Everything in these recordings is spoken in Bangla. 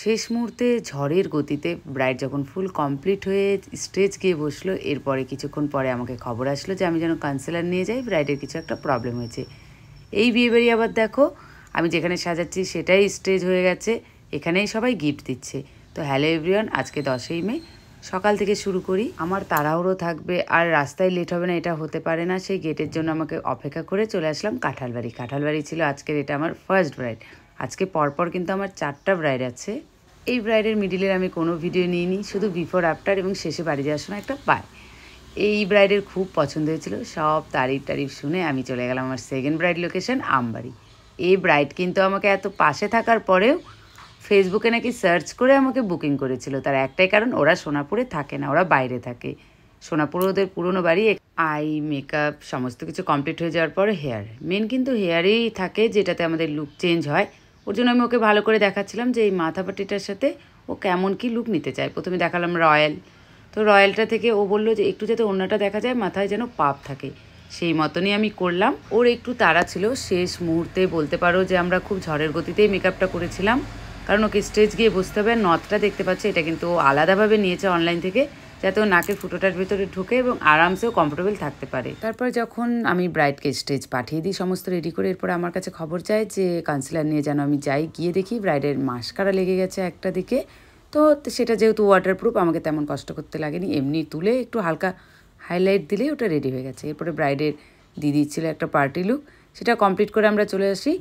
শেষ মুহূর্তে ঝড়ের গতিতে ব্রাইড যখন ফুল কমপ্লিট হয়ে স্টেজ গিয়ে বসলো, এরপরে কিছুক্ষণ পরে আমাকে খবর আসলো যে আমি যেন কাউন্সিলর নিয়ে যাই, ব্রাইডের কিছু একটা প্রবলেম হয়েছে। এই বিয়েবাড়ি আবার দেখো, আমি যেখানে সাজাচ্ছি সেটাই স্টেজ হয়ে গেছে, এখানেই সবাই গিফট দিচ্ছে। তো হ্যালো এভরিওয়ান, আজকে 10ই মে সকাল থেকে শুরু করি। আমার তাড়াহুড়ো থাকবে আর রাস্তায় লেট হবে না, এটা হতে পারে না। সেই গেটের জন্য আমাকে অপেক্ষা করে চলে আসলাম কাঁঠালবাড়ি। কাঁঠালবাড়ি ছিল আজকের, এটা আমার ফার্স্ট ব্রাইড। আজকে পরপর কিন্তু আমার 4টা ব্রাইড আছে। এই ব্রাইডের মিডিলের আমি কোনো ভিডিও নিইনি, শুধু বিফোর আফটার এবং শেষে বাড়ি যাওয়ার সময় একটা পাই। এই ব্রাইডের খুব পছন্দ হয়েছিল, সব তারিফ শুনে আমি চলে গেলাম আমার সেকেন্ড ব্রাইড লোকেশন আমবাড়ি। এই ব্রাইড কিন্তু আমাকে এত পাশে থাকার পরেও ফেসবুকে নাকি সার্চ করে আমাকে বুকিং করেছিল। তার একটাই কারণ, ওরা সোনাপুরে থাকে না, ওরা বাইরে থাকে। সোনাপুরে ওদের পুরনো বাড়ি। আই মেকআপ সমস্ত কিছু কমপ্লিট হয়ে যাওয়ার পরে হেয়ার, মেন কিন্তু হেয়ারেই থাকে যেটাতে আমাদের লুক চেঞ্জ হয়। ওর জন্য আমি ওকে ভালো করে দেখাচ্ছিলাম যে এই মাথাপাটিটার সাথে ও কেমন কি লুক নিতে চায়। প্রথমে দেখালাম রয়্যাল, তো রয়্যালটা থেকে ও বললো যে একটু যাতে ওড়নাটা দেখা যায়, মাথায় যেন পাপ থাকে, সেই মতনই আমি করলাম। ওর একটু তাড়া ছিল, শেষ মুহূর্তে বলতে পারো যে আমরা খুব ঝড়ের গতিতেই মেকআপটা করেছিলাম, কারণ ওকে স্টেজ গিয়ে বসতে হবে। নথটা দেখতে পাচ্ছে, এটা কিন্তু ও আলাদাভাবে নিয়েছে অনলাইন থেকে, যাতে ও নাকের ফুটোটার ভেতরে ঢুকে এবং আরামসেও কমফোর্টেবল থাকতে পারে। তারপর যখন আমি ব্রাইডকে স্টেজ পাঠিয়ে দিই সমস্ত রেডি করে, এরপর আমার কাছে খবর চায় যে কাউন্সিলর নিয়ে যেন আমি যাই। গিয়ে দেখি ব্রাইডের মাস্কারা লেগে গেছে একটা দিকে। তো সেটা যেহেতু ওয়াটারপ্রুফ, আমাকে তেমন কষ্ট করতে লাগেনি, এমনি তুলে একটু হালকা হাইলাইট দিলেই ওটা রেডি হয়ে গেছে। এরপরে ব্রাইডের দিদি ছিল একটা পার্টি লুক, সেটা কমপ্লিট করে আমরা চলে আসি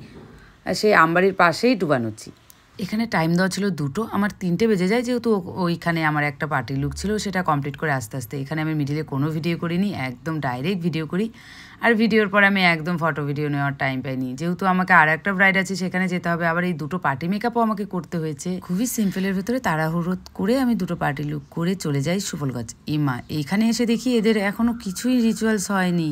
সেই আমবাড়ির পাশেই ডুবানুচি। এখানে টাইম দেওয়া ছিল 2টো, আমার 3টে বেজে যায়, যেহেতু ওইখানে আমার একটা পার্টি লুক ছিল, সেটা কমপ্লিট করে আস্তে আস্তে এখানে আমি মিডিলে কোনো ভিডিও করিনি, একদম ডাইরেক্ট ভিডিও করি। আর ভিডিওর পর আমি একদম ফটো ভিডিও নেওয়ার টাইম পাইনি, যেহেতু আমাকে আর একটা ব্রাইড আছে সেখানে যেতে হবে, আবার এই 2টো পার্টি মেকআপও আমাকে করতে হয়েছে। খুবই সিম্পলের ভেতরে তাড়াহুড়ো করে আমি 2টো পার্টি লুক করে চলে যাই সুফলগঞ্জ। মা এইখানে এসে দেখি এদের এখনও কিছুই রিচুয়ালস হয়নি।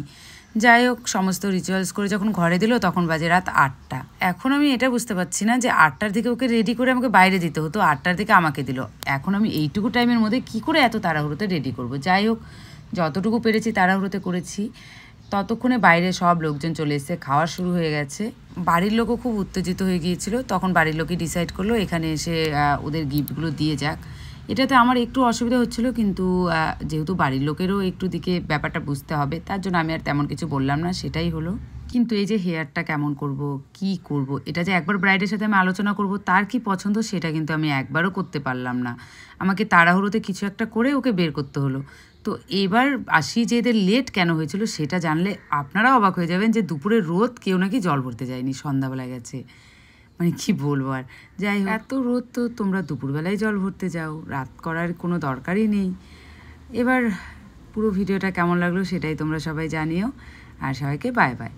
যাই হোক, সমস্ত রিচুয়ালস করে যখন ঘরে দিল তখন বাজে রাত 8টা। এখন আমি এটা বুঝতে পারছি না যে 8টার দিকে ওকে রেডি করে আমাকে বাইরে দিতে হতো, 8টার দিকে আমাকে দিল। এখন আমি এইটুকু টাইমের মধ্যে কি করে এত তাড়াহুড়োতে রেডি করব? যাই হোক, যতটুকু পেরেছি তাড়াহুড়োতে করেছি। ততক্ষণে বাইরে সব লোকজন চলে এসেছে, খাওয়া শুরু হয়ে গেছে। বাড়ির লোকও খুব উত্তেজিত হয়ে গিয়েছিল, তখন বাড়ির লোকই ডিসাইড করলো এখানে এসে ওদের গিফটগুলো দিয়ে যাক। এটাতে আমার একটু অসুবিধা হচ্ছিল, কিন্তু যেহেতু বাড়ির লোকেরও একটু দিকে ব্যাপারটা বুঝতে হবে, তার জন্য আমি আর তেমন কিছু বললাম না, সেটাই হলো। কিন্তু এই যে হেয়ারটা কেমন করব, কি করব, এটা যে একবার ব্রাইডের সাথে আমি আলোচনা করব তার কি পছন্দ, সেটা কিন্তু আমি একবারও করতে পারলাম না। আমাকে তাড়াহুড়োতে কিছু একটা করে ওকে বের করতে হলো। তো এবার আসি যে এদের লেট কেন হয়েছিল, সেটা জানলে আপনারা অবাক হয়ে যাবেন যে দুপুরে রোদ কেউ নাকি জল ভরতে যায়নি, সন্ধ্যাবেলায় গেছে। মানে কি বলবো আর। যাই হোক, এত রোদ তো তোমরা দুপুরবেলায় জল ভরতে যাও, রাত করার কোনো দরকারই নেই। এবার পুরো ভিডিওটা কেমন লাগলো সেটাই তোমরা সবাই জানিও, আর সবাইকে বাই বাই।